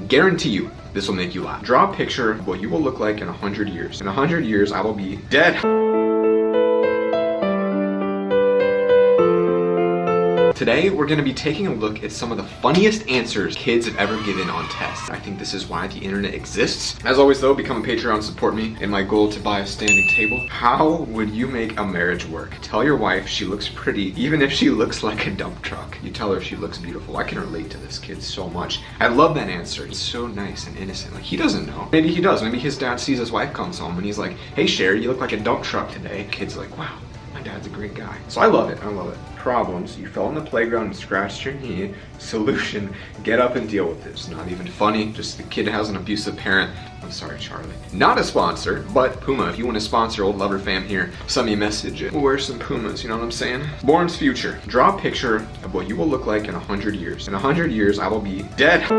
Guarantee you, this will make you laugh. Draw a picture of what you will look like in 100 years. In 100 years, I will be dead. Today, we're gonna be taking a look at some of the funniest answers kids have ever given on tests. I think this is why the internet exists. As always though, become a Patreon, support me in my goal to buy a standing table. How would you make a marriage work? Tell your wife she looks pretty, even if she looks like a dump truck. You tell her she looks beautiful. I can relate to this kid so much. I love that answer. It's so nice and innocent. Like, he doesn't know. Maybe he does. Maybe his dad sees his wife comes home and he's like, hey Sherry, you look like a dump truck today. Kid's like, wow, my dad's a great guy. So I love it. I love it. Problems, you fell on the playground and scratched your knee. Solution, get up and deal with it. It's not even funny, just the kid has an abusive parent. I'm sorry, Charlie. Not a sponsor, but Puma, if you want to sponsor old Lover fam here, send me a message. We'll wear some Pumas, you know what I'm saying? Born's future, draw a picture of what you will look like in 100 years. In 100 years, I will be dead.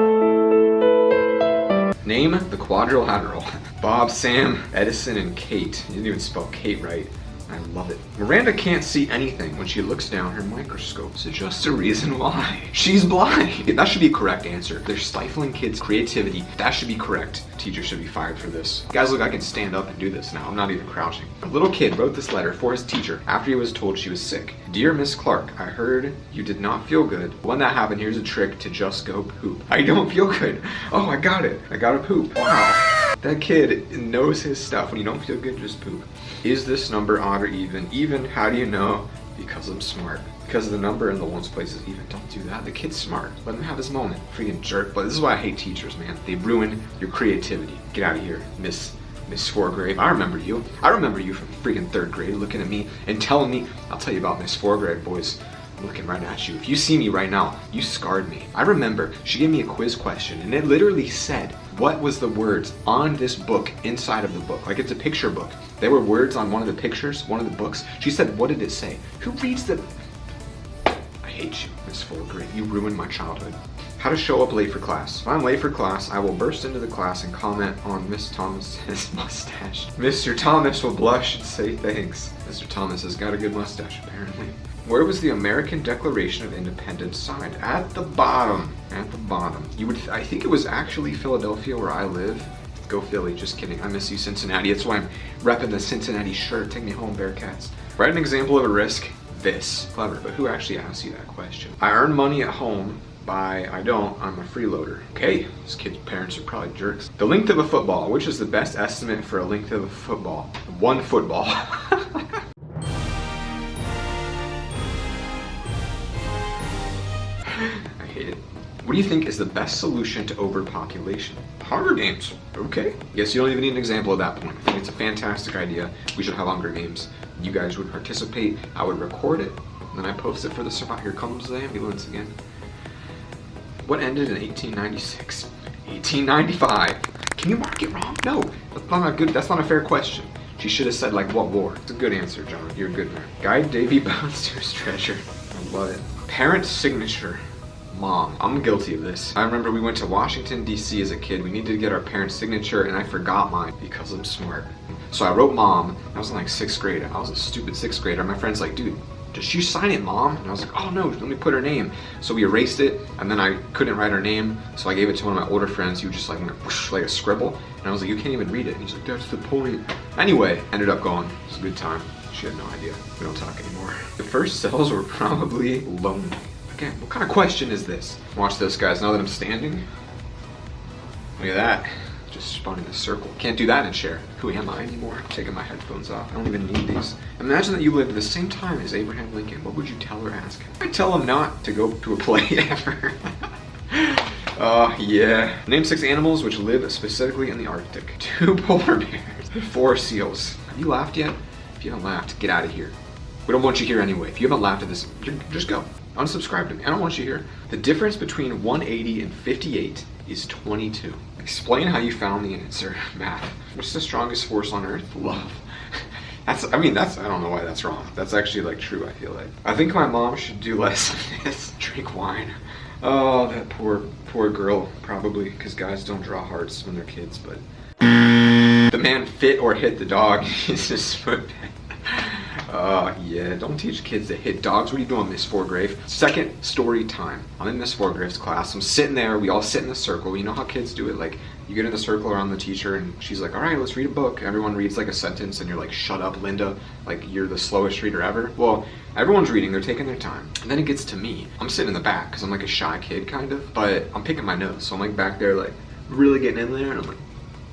Name the quadrilateral. Bob, Sam, Edison, and Kate. You didn't even spell Kate right. I love it. Miranda can't see anything when she looks down her microscope. So just a reason why. She's blind. That should be a correct answer. They're stifling kids' creativity. That should be correct. Teacher should be fired for this. Guys, look, I can stand up and do this now. I'm not even crouching. A little kid wrote this letter for his teacher after he was told she was sick. Dear Miss Clark, I heard you did not feel good. When that happened, here's a trick to just go poop. I don't feel good. Oh, I got it. I gotta poop. Wow. That kid knows his stuff. When you don't feel good, just poop. Is this number odd or even? Even, how do you know? Because I'm smart. Because the number in the ones place is even. Don't do that. The kid's smart. Let him have his moment. Freaking jerk. But this is why I hate teachers, man. They ruin your creativity. Get out of here, Miss Foregrave. I remember you. I remember you from freaking 3rd grade looking at me and telling me, I'll tell you about Miss Foregrave, boys. I'm looking right at you. If you see me right now, you scarred me. I remember she gave me a quiz question and it literally said, what was the words on this book inside of the book? Like, it's a picture book. There were words on one of the pictures, one of the books. She said, what did it say? Who reads the... I hate you, Miss Foregrave. You ruined my childhood. How to show up late for class. If I'm late for class, I will burst into the class and comment on Miss Thomas's mustache. Mr. Thomas will blush and say thanks. Mr. Thomas has got a good mustache, apparently. Where was the American Declaration of Independence signed? At the bottom. At the bottom. I think it was actually Philadelphia where I live. Go Philly, just kidding. I miss you, Cincinnati. That's why I'm repping the Cincinnati shirt. Take me home, Bearcats. Write an example of a risk. This. Clever, but who actually asked you that question? I earn money at home by I don't, I'm a freeloader. Okay, this kid's parents are probably jerks. The length of a football. Which is the best estimate for a length of a football? 1 football. I hate it. What do you think is the best solution to overpopulation? Hunger Games. Okay. Guess you don't even need an example at that point. I think it's a fantastic idea. We should have Hunger Games. You guys would participate. I would record it. And then I post it for the survivor. Here comes the ambulance again. What ended in 1896? 1895. Can you mark it wrong? No. That's not a fair question. She should have said, like, what war? It's a good answer, John. You're a good man. Guide Davy Bounce to his treasure. I love it. Parent signature. Mom. I'm guilty of this. I remember we went to Washington, D.C. as a kid. We needed to get our parents' signature, and I forgot mine because I'm smart. So I wrote Mom. I was in like 6th grade. I was a stupid 6th grader. My friend's like, dude, does she sign it, Mom? And I was like, oh no, let me put her name. So we erased it, and then I couldn't write her name, so I gave it to one of my older friends who just like went whoosh, like a scribble. And I was like, you can't even read it. And he's like, that's the point. Anyway, ended up going. It was a good time. She had no idea. We don't talk anymore. The first cells were probably lonely. Again, what kind of question is this? Watch this, guys. Now that I'm standing, look at that. Just spun in a circle. Can't do that and share. Who am I anymore? I'm taking my headphones off. I don't even need these. Imagine that you lived at the same time as Abraham Lincoln. What would you tell or ask him? I'd tell him not to go to a play ever. Oh, yeah. Name 6 animals which live specifically in the Arctic. 2 polar bears. 4 seals. Have you laughed yet? If you haven't laughed, get out of here. We don't want you here anyway. If you haven't laughed at this, just go. Unsubscribe to me. I don't want you here. The difference between 180 and 58 is 22. Explain how you found the answer. Math. What's the strongest force on Earth? Love. I don't know why that's wrong. That's actually like true, I feel like. I think my mom should do less of this. Drink wine. Oh, that poor girl, probably, because guys don't draw hearts when they're kids, but the man fit or hit the dog. He's just foot. Yeah, don't teach kids to hit dogs. What are you doing, Miss Foregrave? Second story time. I'm in Miss Foregrave's class. I'm sitting there. We all sit in a circle. You know how kids do it. Like, you get in a circle around the teacher, and she's like, all right, let's read a book. Everyone reads like a sentence, and you're like, shut up, Linda. Like, you're the slowest reader ever. Well, everyone's reading. They're taking their time. And then it gets to me. I'm sitting in the back, because I'm like a shy kid, kind of. But I'm picking my nose. So I'm like back there, like, really getting in there. And I'm like,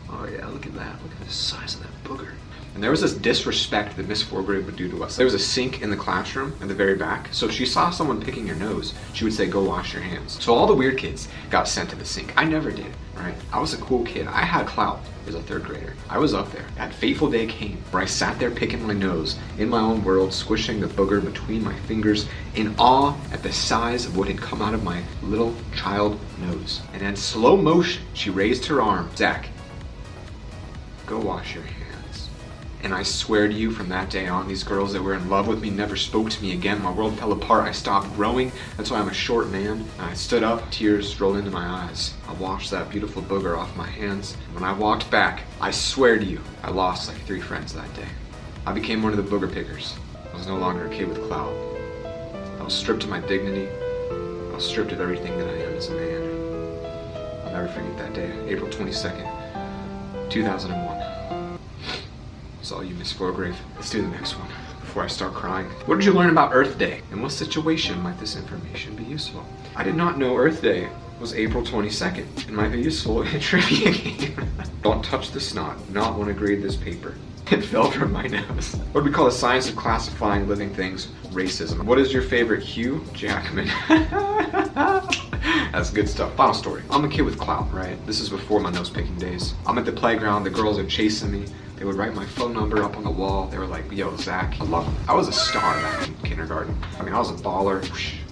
oh yeah, look at that. Look at the size of that booger. And there was this disrespect that Miss Foregrave would do to us. There was a sink in the classroom at the very back. So if she saw someone picking your nose, she would say, go wash your hands. So all the weird kids got sent to the sink. I never did, right? I was a cool kid. I had clout as a third grader. I was up there. That fateful day came where I sat there picking my nose in my own world, squishing the booger between my fingers in awe at the size of what had come out of my little child nose. And in slow motion, she raised her arm. Zach, go wash your hands. And I swear to you, from that day on, these girls that were in love with me never spoke to me again. My world fell apart. I stopped growing. That's why I'm a short man. And I stood up, tears rolled into my eyes. I washed that beautiful booger off my hands. And when I walked back, I swear to you, I lost like 3 friends that day. I became one of the booger pickers. I was no longer a kid with clout. I was stripped of my dignity. I was stripped of everything that I am as a man. I'll never forget that day, April 22nd, 2001. It's all you, Miss Foregrave. Let's do the next one before I start crying. What did you learn about Earth Day? In what situation might this information be useful? I did not know Earth Day was April 22nd. It might be useful in a trivia game. Don't touch the snot. Not want to grade this paper. It fell from my nose. What do we call the science of classifying living things? Racism. What is your favorite Hugh Jackman? That's good stuff. Final story. I'm a kid with clout, right? This is before my nose picking days. I'm at the playground. The girls are chasing me. They would write my phone number up on the wall. They were like, yo, Zach, I love him. I was a star back in kindergarten. I mean, I was a baller,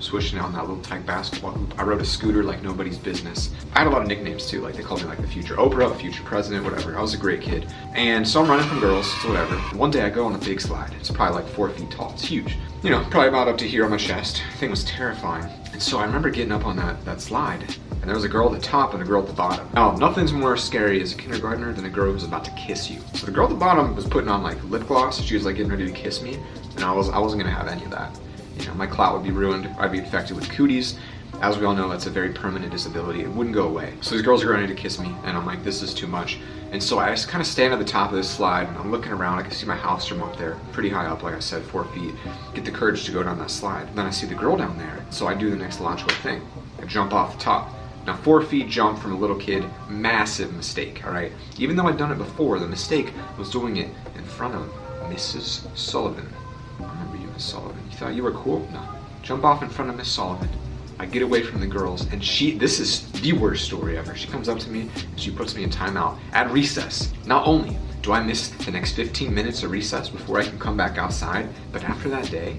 swishing out in that little tight basketball hoop. I rode a scooter like nobody's business. I had a lot of nicknames too. Like, they called me like the future Oprah, future president, whatever. I was a great kid. And so I'm running from girls, so whatever. One day I go on the big slide. It's probably like 4 feet tall. It's huge. You know, probably about up to here on my chest. The thing was terrifying. And so I remember getting up on that slide, and there was a girl at the top and a girl at the bottom. Now, nothing's more scary as a kindergartner than a girl who's about to kiss you. So the girl at the bottom was putting on like lip gloss. She was like getting ready to kiss me, and I wasn't gonna have any of that. You know, my clout would be ruined. I'd be infected with cooties. As we all know, that's a very permanent disability. It wouldn't go away. So these girls are ready to kiss me, and I'm like, this is too much. And so I just kind of stand at the top of this slide, and I'm looking around. I can see my house from up there, pretty high up, like I said, 4 feet. Get the courage to go down that slide. Then I see the girl down there, so I do the next logical thing. I jump off the top. Now, 4 feet jump from a little kid, massive mistake, all right? Even though I'd done it before, the mistake was doing it in front of Mrs. Sullivan. I remember you, Miss Sullivan. You thought you were cool? No. Jump off in front of Miss Sullivan. I get away from the girls, and this is the worst story ever. She comes up to me, and she puts me in timeout at recess. Not only do I miss the next 15 minutes of recess before I can come back outside, but after that day,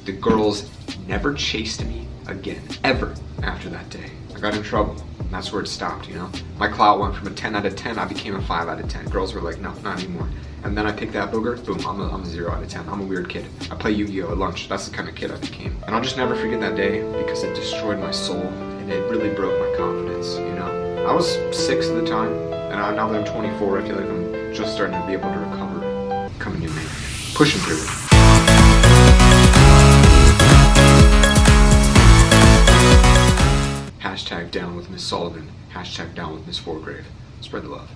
the girls never chased me again, ever after that day. I got in trouble, and that's where it stopped, you know? My clout went from a 10 out of 10, I became a 5 out of 10. Girls were like, no, not anymore. And then I picked that booger, boom, I'm a 0 out of 10. I'm a weird kid. I play Yu-Gi-Oh! At lunch. That's the kind of kid I became. And I'll just never forget that day because it destroyed my soul, and it really broke my confidence, you know? I was 6 at the time, and now that I'm 24, I feel like I'm just starting to be able to recover. Become a new man. Pushing through it. Hashtag down with Miss Sullivan. Hashtag down with Miss Foregrave. Spread the love.